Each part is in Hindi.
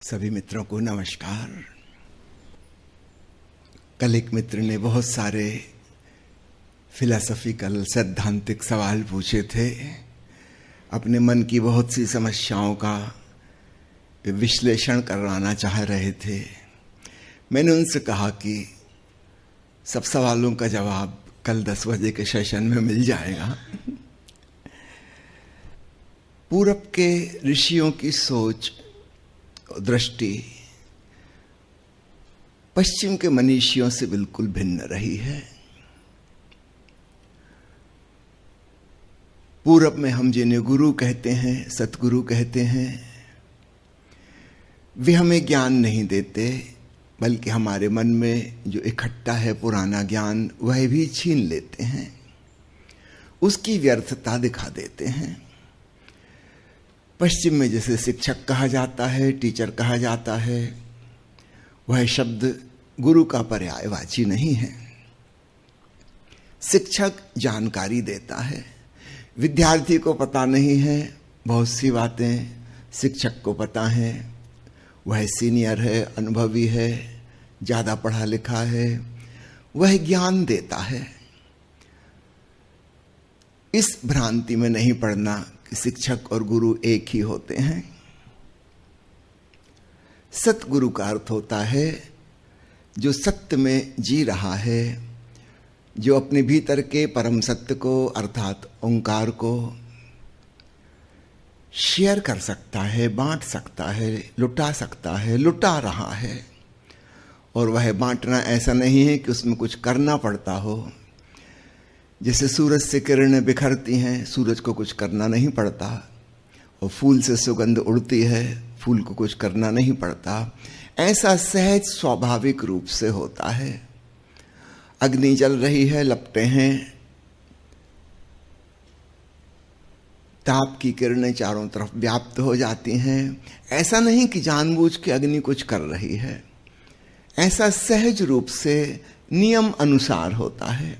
सभी मित्रों को नमस्कार। कल एक मित्र ने बहुत सारे फिलॉसफिकल सैद्धांतिक सवाल पूछे थे। अपने मन की बहुत सी समस्याओं का विश्लेषण करवाना चाह रहे थे। मैंने उनसे कहा कि सब सवालों का जवाब कल 10 बजे के सेशन में मिल जाएगा। पूरब के ऋषियों की सोच दृष्टि पश्चिम के मनीषियों से बिल्कुल भिन्न रही है। पूरब में हम जिन्हें गुरु कहते हैं, सतगुरु कहते हैं, वे हमें ज्ञान नहीं देते, बल्कि हमारे मन में जो इकट्ठा है पुराना ज्ञान वह भी छीन लेते हैं, उसकी व्यर्थता दिखा देते हैं। पश्चिम में जैसे शिक्षक कहा जाता है, टीचर कहा जाता है, वह शब्द गुरु का पर्यायवाची नहीं है। शिक्षक जानकारी देता है, विद्यार्थी को पता नहीं है बहुत सी बातें, शिक्षक को पता है, वह सीनियर है, अनुभवी है, ज़्यादा पढ़ा लिखा है, वह ज्ञान देता है। इस भ्रांति में नहीं पड़ना कि शिक्षक और गुरु एक ही होते हैं। सतगुरु का अर्थ होता है जो सत्य में जी रहा है, जो अपने भीतर के परम सत्य को अर्थात ओंकार को शेयर कर सकता है, बांट सकता है, लुटा सकता है, लुटा रहा है। और वह बांटना ऐसा नहीं है कि उसमें कुछ करना पड़ता हो। जैसे सूरज से किरणें बिखरती हैं, सूरज को कुछ करना नहीं पड़ता, और फूल से सुगंध उड़ती है, फूल को कुछ करना नहीं पड़ता। ऐसा सहज स्वाभाविक रूप से होता है। अग्नि जल रही है, लपटें हैं, ताप की किरणें चारों तरफ व्याप्त हो जाती हैं। ऐसा नहीं कि जानबूझ के अग्नि कुछ कर रही है, ऐसा सहज रूप से नियम अनुसार होता है।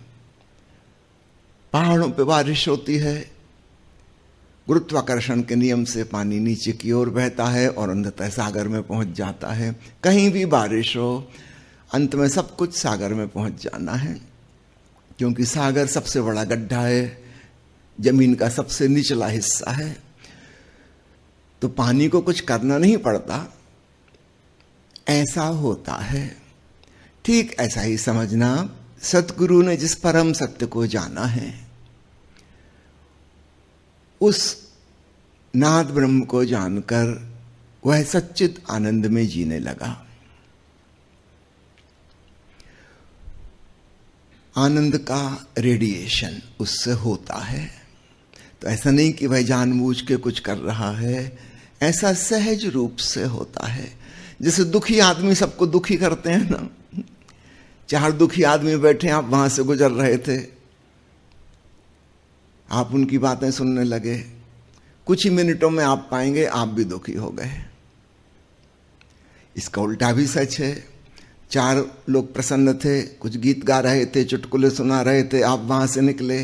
पहाड़ों पे बारिश होती है, गुरुत्वाकर्षण के नियम से पानी नीचे की ओर बहता है और अंततः सागर में पहुंच जाता है। कहीं भी बारिश हो, अंत में सब कुछ सागर में पहुंच जाना है, क्योंकि सागर सबसे बड़ा गड्ढा है, जमीन का सबसे निचला हिस्सा है। तो पानी को कुछ करना नहीं पड़ता, ऐसा होता है। ठीक ऐसा ही समझना, सतगुरु ने जिस परम सत्य को जाना है, उस नाद ब्रह्म को जानकर वह सच्चित आनंद में जीने लगा। आनंद का रेडिएशन उससे होता है। तो ऐसा नहीं कि वह जानबूझ के कुछ कर रहा है, ऐसा सहज रूप से होता है। जैसे दुखी आदमी सबको दुखी करते हैं ना, 4 दुखी आदमी बैठे, आप वहां से गुजर रहे थे, आप उनकी बातें सुनने लगे, कुछ ही मिनटों में आप पाएंगे आप भी दुखी हो गए। इसका उल्टा भी सच है। 4 लोग प्रसन्न थे, कुछ गीत गा रहे थे, चुटकुले सुना रहे थे, आप वहां से निकले।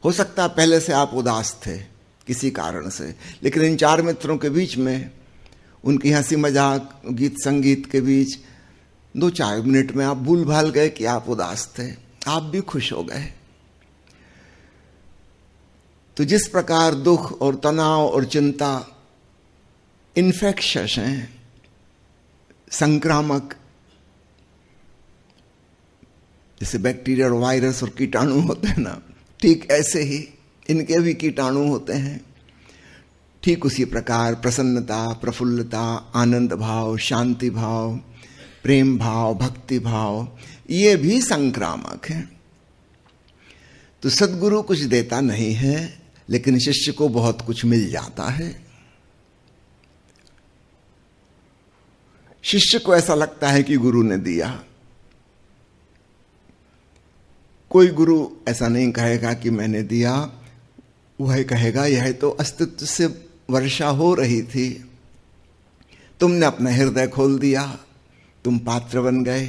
हो सकता है पहले से आप उदास थे किसी कारण से, लेकिन इन 4 मित्रों के बीच में, उनकी हंसी मजाक, गीत संगीत के बीच 2-4 मिनट में आप भूल भाल गए कि आप उदास थे, आप भी खुश हो गए। तो जिस प्रकार दुख और तनाव और चिंता इन्फेक्शस हैं, संक्रामक, जैसे बैक्टीरिया और वायरस और कीटाणु होते हैं ना, ठीक ऐसे ही इनके भी कीटाणु होते हैं। ठीक उसी प्रकार प्रसन्नता, प्रफुल्लता, आनंद भाव, शांति भाव, प्रेम भाव, भक्ति भाव, ये भी संक्रामक है। तो सद्गुरु कुछ देता नहीं है, लेकिन शिष्य को बहुत कुछ मिल जाता है। शिष्य को ऐसा लगता है कि गुरु ने दिया। कोई गुरु ऐसा नहीं कहेगा कि मैंने दिया, वह कहेगा यह तो अस्तित्व से वर्षा हो रही थी, तुमने अपना हृदय खोल दिया, तुम पात्र बन गए,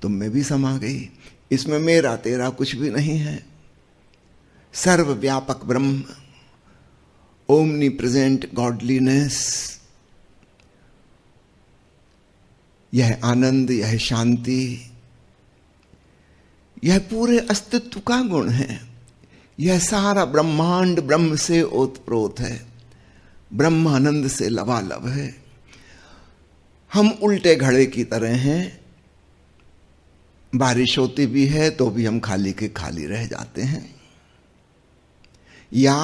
तुम में भी समा गई, इसमें मेरा तेरा कुछ भी नहीं है। सर्वव्यापक ब्रह्म, ओमनी प्रेजेंट गॉडलीनेस, यह आनंद, यह शांति, यह पूरे अस्तित्व का गुण है। यह सारा ब्रह्मांड ब्रह्म से ओतप्रोत है, ब्रह्म आनंद से लबालब है। हम उल्टे घड़े की तरह हैं, बारिश होती भी है तो भी हम खाली के खाली रह जाते हैं, या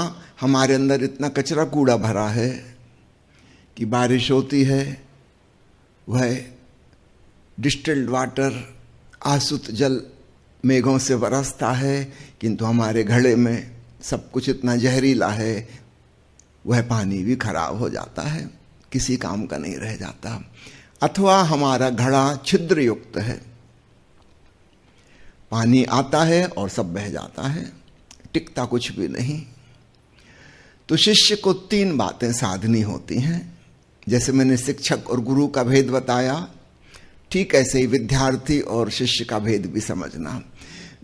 हमारे अंदर इतना कचरा कूड़ा भरा है कि बारिश होती है, वह डिस्टिल्ड वाटर, आसुत जल मेघों से बरसता है, किंतु हमारे घड़े में सब कुछ इतना जहरीला है, वह पानी भी खराब हो जाता है, किसी काम का नहीं रह जाता। अथवा हमारा घड़ा छिद्र युक्त है, पानी आता है और सब बह जाता है, टिकता कुछ भी नहीं। तो शिष्य को 3 बातें साधनी होती हैं। जैसे मैंने शिक्षक और गुरु का भेद बताया, ठीक ऐसे ही विद्यार्थी और शिष्य का भेद भी समझना।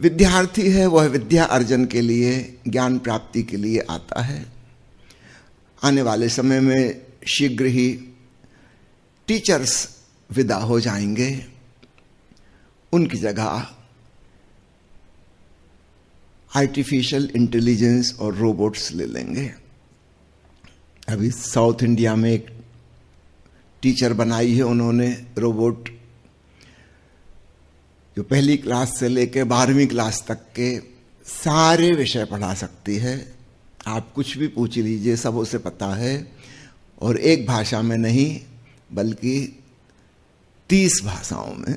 विद्यार्थी है वह विद्या अर्जन के लिए, ज्ञान प्राप्ति के लिए आता है। आने वाले समय में शीघ्र ही टीचर्स विदा हो जाएंगे, उनकी जगह आर्टिफिशियल इंटेलिजेंस और रोबोट्स ले लेंगे। अभी साउथ इंडिया में एक टीचर बनाई है उन्होंने रोबोट, जो 1ली क्लास से लेकर 12वीं क्लास तक के सारे विषय पढ़ा सकती है। आप कुछ भी पूछ लीजिए, सब उसे पता है, और एक भाषा में नहीं बल्कि 30 भाषाओं में।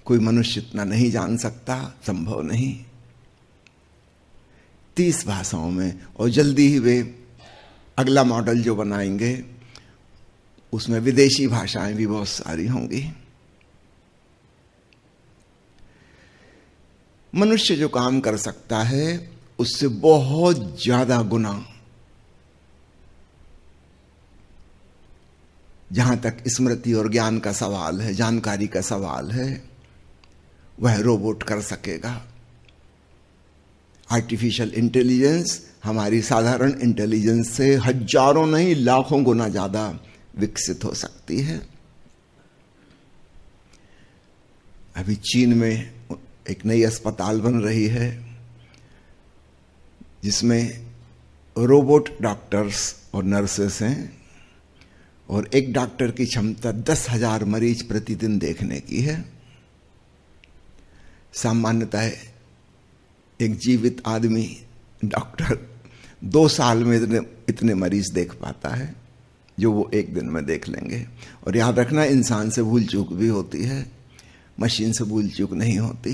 कोई मनुष्य इतना नहीं जान सकता, संभव नहीं। 30 भाषाओं में, और जल्दी ही वे अगला मॉडल जो बनाएंगे उसमें विदेशी भाषाएं भी बहुत सारी होंगी। मनुष्य जो काम कर सकता है उससे बहुत ज्यादा गुना, जहां तक स्मृति और ज्ञान का सवाल है, जानकारी का सवाल है, वह रोबोट कर सकेगा। आर्टिफिशियल इंटेलिजेंस हमारी साधारण इंटेलिजेंस से हजारों नहीं लाखों गुना ज्यादा विकसित हो सकती है। अभी चीन में एक नई अस्पताल बन रही है जिसमें रोबोट डॉक्टर्स और नर्सेस हैं, और एक डॉक्टर की क्षमता 10,000 मरीज प्रतिदिन देखने की है। सामान्यतः एक जीवित आदमी डॉक्टर 2 साल में इतने मरीज देख पाता है जो वो एक दिन में देख लेंगे। और याद रखना, इंसान से भूल चूक भी होती है, मशीन से भूल चूक नहीं होती।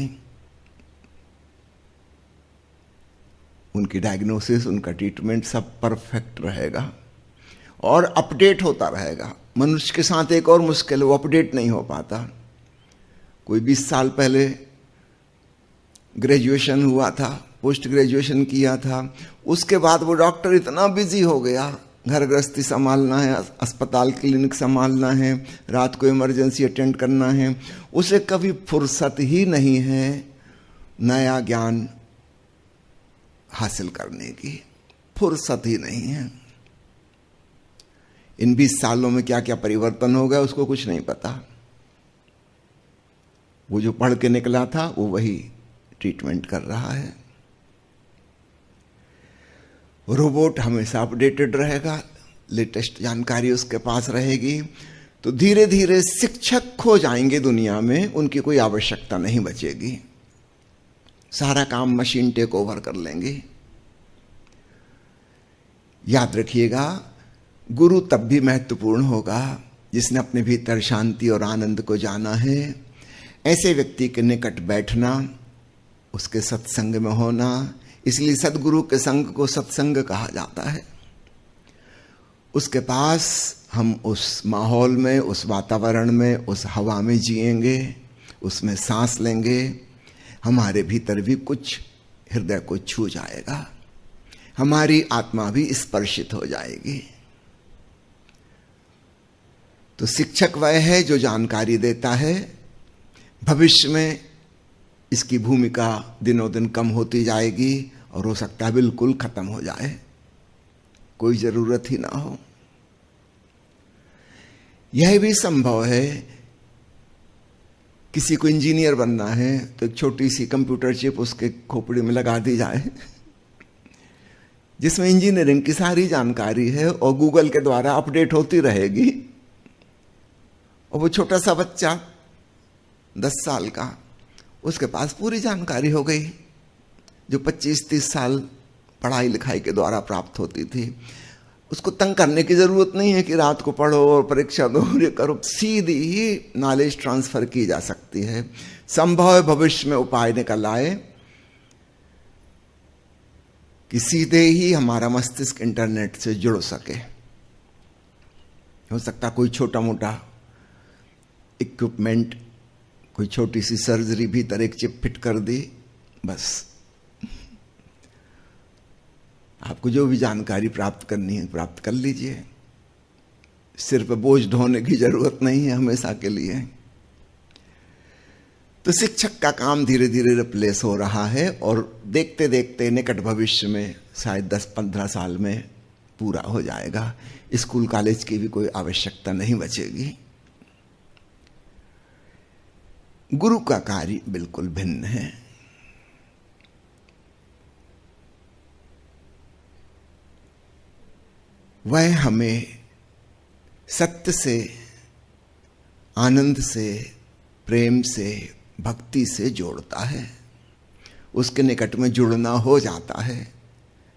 उनकी डायग्नोसिस, उनका ट्रीटमेंट सब परफेक्ट रहेगा और अपडेट होता रहेगा। मनुष्य के साथ एक और मुश्किल है, वो अपडेट नहीं हो पाता। कोई 20 साल पहले ग्रेजुएशन हुआ था, पोस्ट ग्रेजुएशन किया था, उसके बाद वो डॉक्टर इतना बिजी हो गया, घर गृहस्थी संभालना है, अस्पताल क्लिनिक संभालना है, रात को इमरजेंसी अटेंड करना है, उसे कभी फुर्सत ही नहीं है नया ज्ञान हासिल करने की, फुर्सत ही नहीं है। इन 20 सालों में क्या क्या परिवर्तन हो गया उसको कुछ नहीं पता। वो जो पढ़ के निकला था वो वही ट्रीटमेंट कर रहा है। रोबोट हमेशा अपडेटेड रहेगा, लेटेस्ट जानकारी उसके पास रहेगी। तो धीरे धीरे शिक्षक खो जाएंगे दुनिया में, उनकी कोई आवश्यकता नहीं बचेगी, सारा काम मशीन टेक ओवर कर लेंगे। याद रखिएगा, गुरु तब भी महत्वपूर्ण होगा जिसने अपने भीतर शांति और आनंद को जाना है। ऐसे व्यक्ति के निकट बैठना, उसके सत्संग में होना, इसलिए सद्गुरु के संग को सत्संग कहा जाता है। उसके पास हम उस माहौल में, उस वातावरण में, उस हवा में जिएंगे, उसमें सांस लेंगे, हमारे भीतर भी कुछ हृदय को छू जाएगा, हमारी आत्मा भी स्पर्शित हो जाएगी। तो शिक्षक वह है जो जानकारी देता है। भविष्य में इसकी भूमिका दिनों दिन कम होती जाएगी और हो सकता है बिल्कुल खत्म हो जाए, कोई जरूरत ही ना हो। यह भी संभव है, किसी को इंजीनियर बनना है तो एक छोटी सी कंप्यूटर चिप उसके खोपड़ी में लगा दी जाए जिसमें इंजीनियरिंग की सारी जानकारी है और गूगल के द्वारा अपडेट होती रहेगी, और वो छोटा सा बच्चा 10 साल का, उसके पास पूरी जानकारी हो गई जो 25-30 साल पढ़ाई लिखाई के द्वारा प्राप्त होती थी। उसको तंग करने की जरूरत नहीं है कि रात को पढ़ो और परीक्षा दो और ये करो, सीधी ही नॉलेज ट्रांसफर की जा सकती है। संभव है भविष्य में उपाय निकल आए कि सीधे ही हमारा मस्तिष्क इंटरनेट से जुड़ सके। हो सकता कोई छोटा मोटा इक्विपमेंट, कोई छोटी सी सर्जरी, भीतर एक चिप फिट कर दी, बस आपको जो भी जानकारी प्राप्त करनी है प्राप्त कर लीजिए। सिर पे बोझ ढोने की जरूरत नहीं है हमेशा के लिए। तो शिक्षक का काम धीरे धीरे रिप्लेस हो रहा है और देखते देखते निकट भविष्य में शायद 10-15 साल में पूरा हो जाएगा। स्कूल कॉलेज की भी कोई आवश्यकता नहीं बचेगी। गुरु का कार्य बिल्कुल भिन्न है। वह हमें सत्य से, आनंद से, प्रेम से, भक्ति से जोड़ता है। उसके निकट में जुड़ना हो जाता है।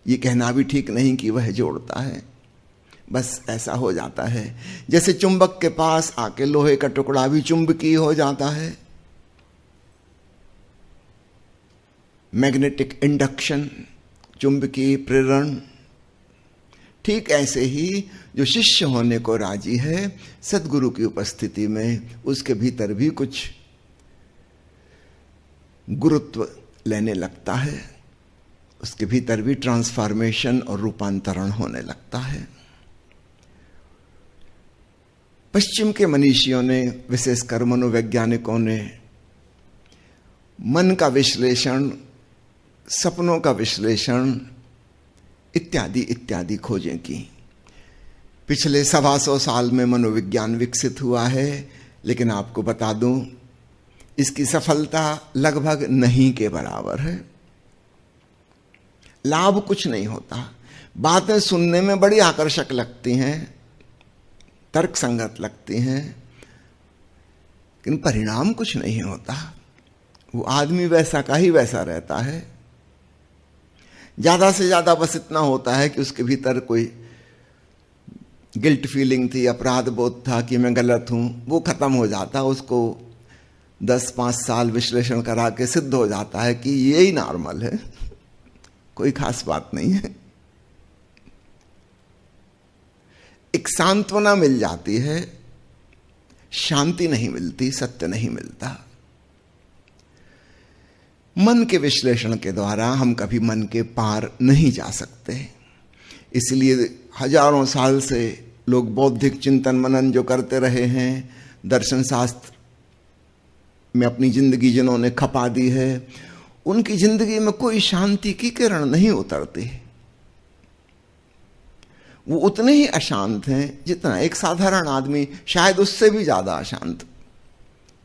ये कहना भी ठीक नहीं कि वह जोड़ता है, बस ऐसा हो जाता है। जैसे चुंबक के पास आके लोहे का टुकड़ा भी चुंबकीय हो जाता है, मैग्नेटिक इंडक्शन, चुंबकीय प्रेरण। ठीक ऐसे ही जो शिष्य होने को राजी है, सद्गुरु की उपस्थिति में उसके भीतर भी कुछ गुरुत्व लेने लगता है, उसके भीतर भी ट्रांसफॉर्मेशन और रूपांतरण होने लगता है। पश्चिम के मनीषियों ने, विशेषकर मनोवैज्ञानिकों ने, मन का विश्लेषण, सपनों का विश्लेषण इत्यादि इत्यादि खोजें की। पिछले 125 साल में मनोविज्ञान विकसित हुआ है, लेकिन आपको बता दूं इसकी सफलता लगभग नहीं के बराबर है। लाभ कुछ नहीं होता। बातें सुनने में बड़ी आकर्षक लगती हैं, तर्क संगत लगती हैं, लेकिन परिणाम कुछ नहीं होता। वो आदमी वैसा का ही वैसा रहता है। ज्यादा से ज्यादा बस इतना होता है कि उसके भीतर कोई गिल्ट फीलिंग थी, अपराध बोध था कि मैं गलत हूं, वो खत्म हो जाता। उसको 10-5 साल विश्लेषण करा के सिद्ध हो जाता है कि यही नॉर्मल है, कोई खास बात नहीं है। एक सांत्वना मिल जाती है, शांति नहीं मिलती, सत्य नहीं मिलता। मन के विश्लेषण के द्वारा हम कभी मन के पार नहीं जा सकते। इसलिए हजारों साल से लोग बौद्धिक चिंतन मनन जो करते रहे हैं, दर्शन शास्त्र में अपनी जिंदगी जिन्होंने खपा दी है, उनकी जिंदगी में कोई शांति की किरण नहीं उतरती। वो उतने ही अशांत हैं जितना एक साधारण आदमी, शायद उससे भी ज्यादा अशांत,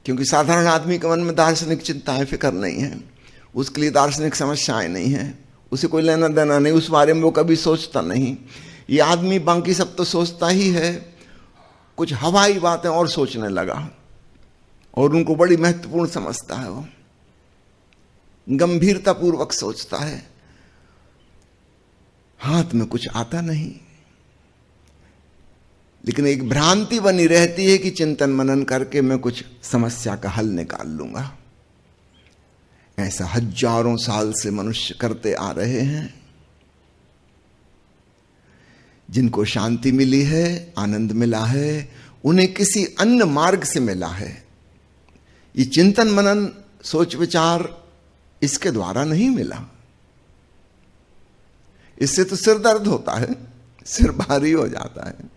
क्योंकि साधारण आदमी के मन में दार्शनिक चिंताएं, फिक्र नहीं है, उसके लिए दार्शनिक समस्याएं नहीं है, उसे कोई लेना देना नहीं, उस बारे में वो कभी सोचता नहीं। ये आदमी बाकी सब तो सोचता ही है, कुछ हवाई बातें और सोचने लगा और उनको बड़ी महत्वपूर्ण समझता है। वो गंभीरतापूर्वक सोचता है, हाथ में कुछ आता नहीं, लेकिन एक भ्रांति बनी रहती है कि चिंतन मनन करके मैं कुछ समस्या का हल निकाल लूंगा। ऐसा हजारों साल से मनुष्य करते आ रहे हैं। जिनको शांति मिली है, आनंद मिला है, उन्हें किसी अन्य मार्ग से मिला है। ये चिंतन मनन, सोच विचार इसके द्वारा नहीं मिला। इससे तो सिर दर्द होता है, सिर भारी हो जाता है।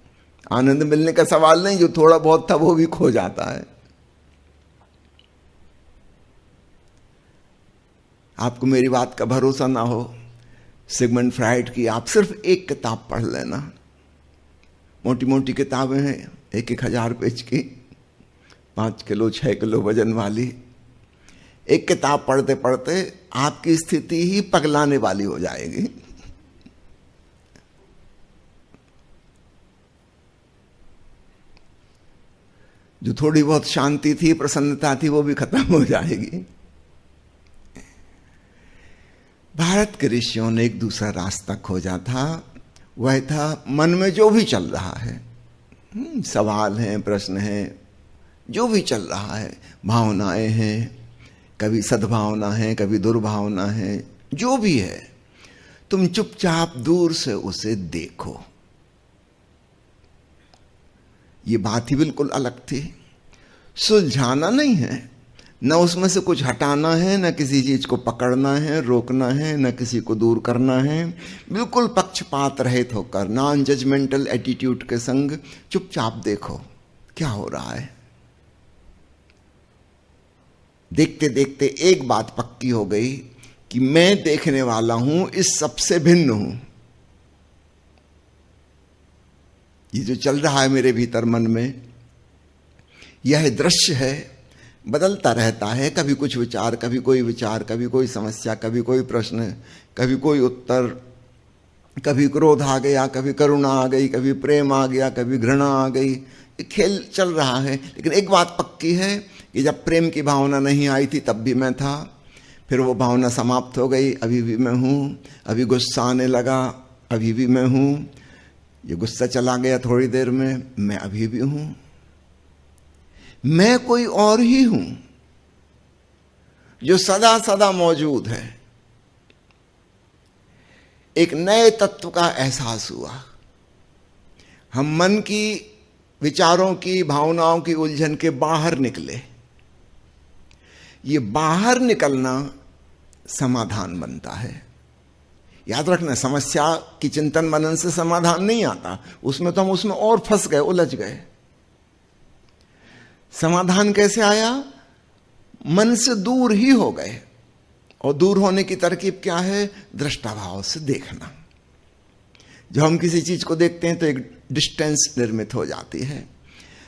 आनंद मिलने का सवाल नहीं, जो थोड़ा बहुत था वो भी खो जाता है। आपको मेरी बात का भरोसा ना हो, सिगमंड फ्राइड की आप सिर्फ एक किताब पढ़ लेना। मोटी मोटी किताबें हैं, 1,000 पेज की, 5 किलो 6 किलो वजन वाली एक किताब पढ़ते पढ़ते आपकी स्थिति ही पगलाने वाली हो जाएगी। जो थोड़ी बहुत शांति थी, प्रसन्नता थी, वो भी खत्म हो जाएगी। भारत के ऋषियों ने एक दूसरा रास्ता खोजा था, वह था मन में जो भी चल रहा है, सवाल हैं, प्रश्न हैं, जो भी चल रहा है, भावनाएं हैं, कभी सद्भावना है, कभी दुर्भावना है, जो भी है, तुम चुपचाप दूर से उसे देखो। ये बात ही बिल्कुल अलग थी। सुलझाना नहीं है, न उसमें से कुछ हटाना है, न किसी चीज को पकड़ना है, रोकना है, न किसी को दूर करना है। बिल्कुल पक्षपात रहित होकर, नॉन जजमेंटल एटीट्यूड के संग चुपचाप देखो क्या हो रहा है। देखते देखते एक बात पक्की हो गई कि मैं देखने वाला हूं, इस सबसे भिन्न हूं। ये जो चल रहा है मेरे भीतर मन में, यह दृश्य है, बदलता रहता है। कभी कुछ विचार, कभी कोई विचार, कभी कोई समस्या, कभी कोई प्रश्न, कभी कोई उत्तर, कभी क्रोध आ गया, कभी करुणा आ गई, कभी प्रेम आ गया, कभी घृणा आ गई। ये खेल चल रहा है। लेकिन एक बात पक्की है कि जब प्रेम की भावना नहीं आई थी तब भी मैं था, फिर वो भावना समाप्त हो गई, अभी भी मैं हूं। अभी गुस्सा आने लगा, अभी भी मैं हूं। ये गुस्सा चला गया थोड़ी देर में, मैं अभी भी हूं। मैं कोई और ही हूं जो सदा सदा मौजूद है। एक नए तत्व का एहसास हुआ। हम मन की, विचारों की, भावनाओं की उलझन के बाहर निकले। ये बाहर निकलना समाधान बनता है। याद रखना, समस्या की चिंतन मनन से समाधान नहीं आता, उसमें तो हम उसमें और फंस गए, उलझ गए। समाधान कैसे आया? मन से दूर ही हो गए। और दूर होने की तरकीब क्या है? दृष्टाभाव से देखना। जब हम किसी चीज को देखते हैं तो एक डिस्टेंस निर्मित हो जाती है।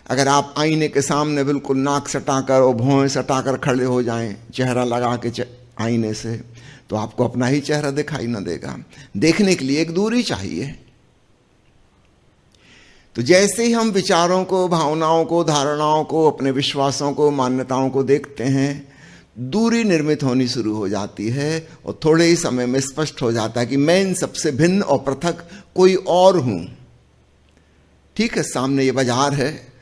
अगर आप आईने के सामने बिल्कुल नाक सटाकर और भौं सटाकर खड़े हो जाएं, चेहरा लगा के आईने से, तो आपको अपना ही चेहरा दिखाई न देगा। देखने के लिए एक दूरी चाहिए। तो जैसे ही हम विचारों को, भावनाओं को, धारणाओं को, अपने विश्वासों को, मान्यताओं को देखते हैं, दूरी निर्मित होनी शुरू हो जाती है और थोड़े ही समय में स्पष्ट हो जाता है कि मैं इन सबसे भिन्न और पृथक कोई और हूं। ठीक है, सामने ये बाजार है,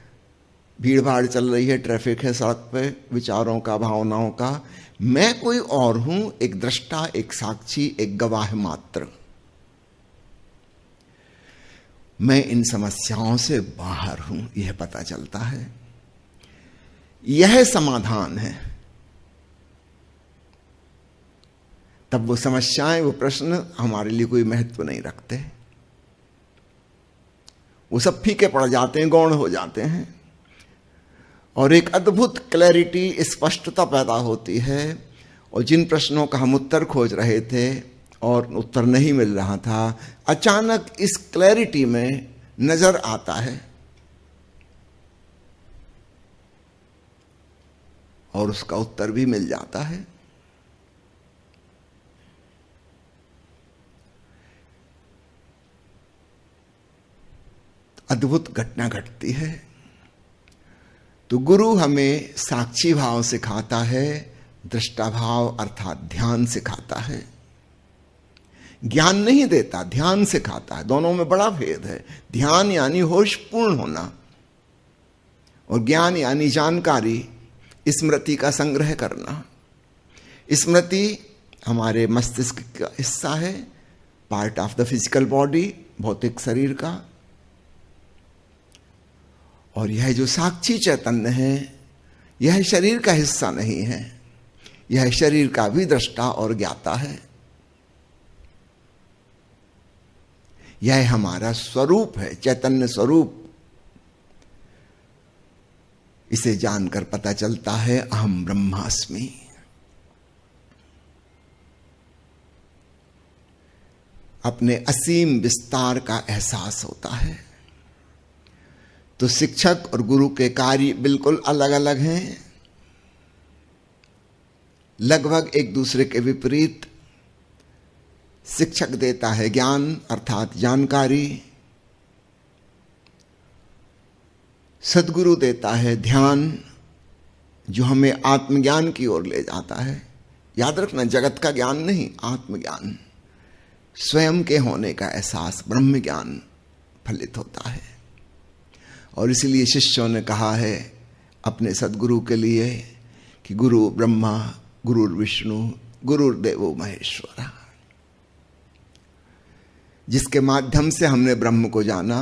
भीड़ भाड़ चल रही है, ट्रैफिक है सड़क पे, विचारों का, भावनाओं का। मैं कोई और हूं, एक दृष्टा, एक साक्षी, एक गवाह मात्र। मैं इन समस्याओं से बाहर हूं, यह पता चलता है। यह समाधान है। तब वो समस्याएं, वो प्रश्न हमारे लिए कोई महत्व नहीं रखते। वो सब फीके पड़ जाते हैं, गौण हो जाते हैं। और एक अद्भुत क्लैरिटी, स्पष्टता पैदा होती है। और जिन प्रश्नों का हम उत्तर खोज रहे थे और उत्तर नहीं मिल रहा था, अचानक इस क्लैरिटी में नजर आता है और उसका उत्तर भी मिल जाता है। अद्भुत घटना घटती है। तो गुरु हमें साक्षी भाव सिखाता है, दृष्टा भाव अर्थात ध्यान सिखाता है। ज्ञान नहीं देता, ध्यान सिखाता है। दोनों में बड़ा भेद है। ध्यान यानी होश पूर्ण होना, और ज्ञान यानी जानकारी, स्मृति का संग्रह करना। स्मृति हमारे मस्तिष्क का हिस्सा है, part of the physical body, भौतिक शरीर का। और यह जो साक्षी चैतन्य है, यह शरीर का हिस्सा नहीं है, यह शरीर का भी दृष्टा और ज्ञाता है। यह हमारा स्वरूप है, चैतन्य स्वरूप। इसे जानकर पता चलता है अहम ब्रह्मास्मि। अपने असीम विस्तार का एहसास होता है। तो शिक्षक और गुरु के कार्य बिल्कुल अलग अलग हैं, लगभग एक दूसरे के विपरीत। शिक्षक देता है ज्ञान अर्थात जानकारी, सद्गुरु देता है ध्यान जो हमें आत्मज्ञान की ओर ले जाता है। याद रखना, जगत का ज्ञान नहीं, आत्मज्ञान, स्वयं के होने का एहसास, ब्रह्म ज्ञान फलित होता है। और इसलिए शिष्यों ने कहा है अपने सद्गुरु के लिए कि गुरु ब्रह्मा गुरुर्विष्णु गुरुर्देवो महेश्वरा। जिसके माध्यम से हमने ब्रह्म को जाना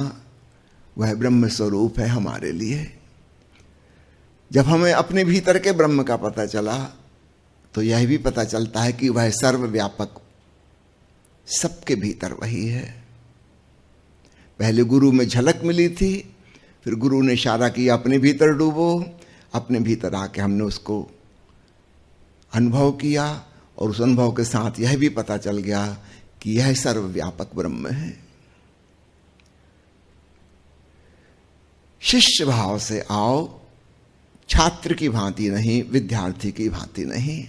वह ब्रह्म स्वरूप है हमारे लिए। जब हमें अपने भीतर के ब्रह्म का पता चला तो यह भी पता चलता है कि वह सर्वव्यापक, सबके भीतर वही है। पहले गुरु में झलक मिली थी, फिर गुरु ने इशारा किया अपने भीतर डूबो, अपने भीतर आके हमने उसको अनुभव किया और उस अनुभव के साथ यह भी पता चल गया कि यह सर्वव्यापक ब्रह्म है। शिष्य भाव से आओ, छात्र की भांति नहीं, विद्यार्थी की भांति नहीं।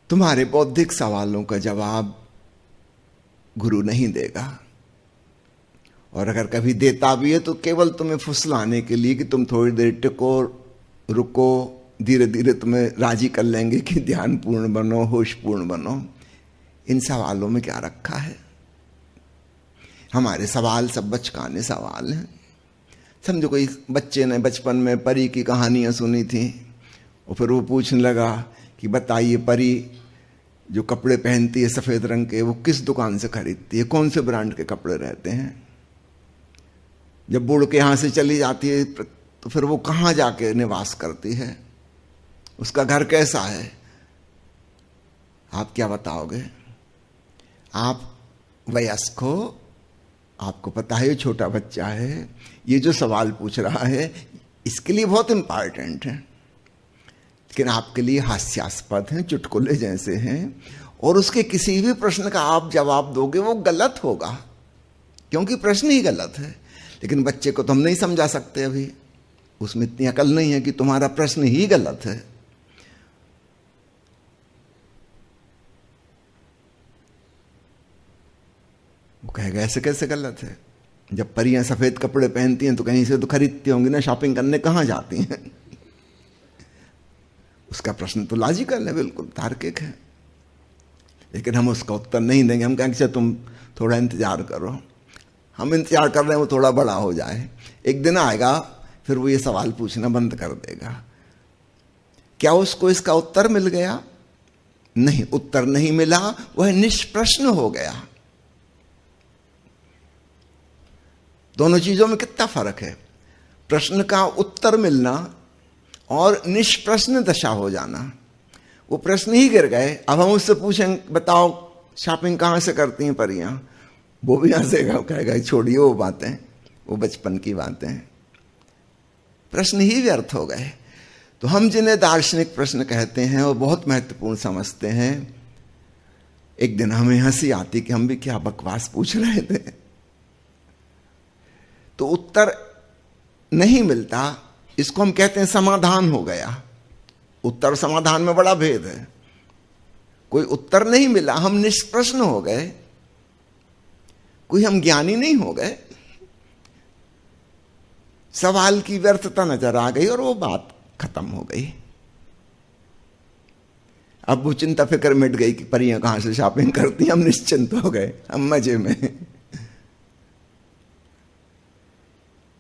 तुम्हारे बौद्धिक सवालों का जवाब गुरु नहीं देगा, और अगर कभी देता भी है तो केवल तुम्हें फुसलाने के लिए कि तुम थोड़ी देर टिको, रुको, धीरे धीरे तुम्हें राजी कर लेंगे कि ध्यान पूर्ण बनो, होश पूर्ण बनो। इन सवालों में क्या रखा है? हमारे सवाल सब बचकाने सवाल हैं। समझो कोई बच्चे ने बचपन में परी की कहानियां सुनी थी और फिर वो पूछने लगा कि बताइए परी जो कपड़े पहनती है सफेद रंग के, वो किस दुकान से खरीदती है, कौन से ब्रांड के कपड़े रहते हैं? जब बुड़ के यहां से चली जाती है तो फिर वो कहां जाके निवास करती है, उसका घर कैसा है? आप क्या बताओगे? आप वयस्क हो, आपको पता है ये छोटा बच्चा है, ये जो सवाल पूछ रहा है इसके लिए बहुत इंपॉर्टेंट है, लेकिन आपके लिए हास्यास्पद हैं, चुटकुले जैसे हैं, और उसके किसी भी प्रश्न का आप जवाब दोगे वो गलत होगा, क्योंकि प्रश्न ही गलत है। लेकिन बच्चे को तो हम नहीं समझा सकते, अभी उसमें इतनी अकल नहीं है कि तुम्हारा प्रश्न ही गलत है। वो कहेगा ऐसे कैसे गलत है? जब परियां सफेद कपड़े पहनती हैं तो कहीं से तो खरीदती होंगी ना, शॉपिंग करने कहां जाती हैं? उसका प्रश्न तो लॉजिकल है, बिल्कुल तार्किक है, लेकिन हम उसका उत्तर नहीं देंगे। हम कहेंगे तुम थोड़ा इंतजार करो, हम इंतजार कर रहे हैं वो थोड़ा बड़ा हो जाए, एक दिन आएगा फिर वो ये सवाल पूछना बंद कर देगा। क्या उसको इसका उत्तर मिल गया? नहीं, उत्तर नहीं मिला, वह निष्प्रश्न हो गया। दोनों चीजों में कितना फर्क है? प्रश्न का उत्तर मिलना और निष्प्रश्न दशा हो जाना। वो प्रश्न ही गिर गए, अब हम उससे पूछें बताओ शॉपिंग कहां से करती हैं परियां, वो भी हंसेगा, कहेगा छोड़िए वो बातें, वो बचपन की बातें। प्रश्न ही व्यर्थ हो गए। तो हम जिन्हें दार्शनिक प्रश्न कहते हैं वो बहुत महत्वपूर्ण समझते हैं। एक दिन हमें हंसी आती कि हम भी क्या बकवास पूछ रहे थे। तो उत्तर नहीं मिलता, इसको हम कहते हैं समाधान हो गया। उत्तर समाधान में बड़ा भेद है। कोई उत्तर नहीं मिला, हम निष्प्रश्न हो गए, कोई हम ज्ञानी नहीं हो गए, सवाल की व्यर्थता नजर आ गई और वो बात खत्म हो गई। अब वो चिंता फिक्र मिट गई कि परियां कहां से शॉपिंग करती हैं, हम निश्चिंत हो गए, हम मजे में।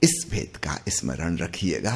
इस भेद का स्मरण रखिएगा।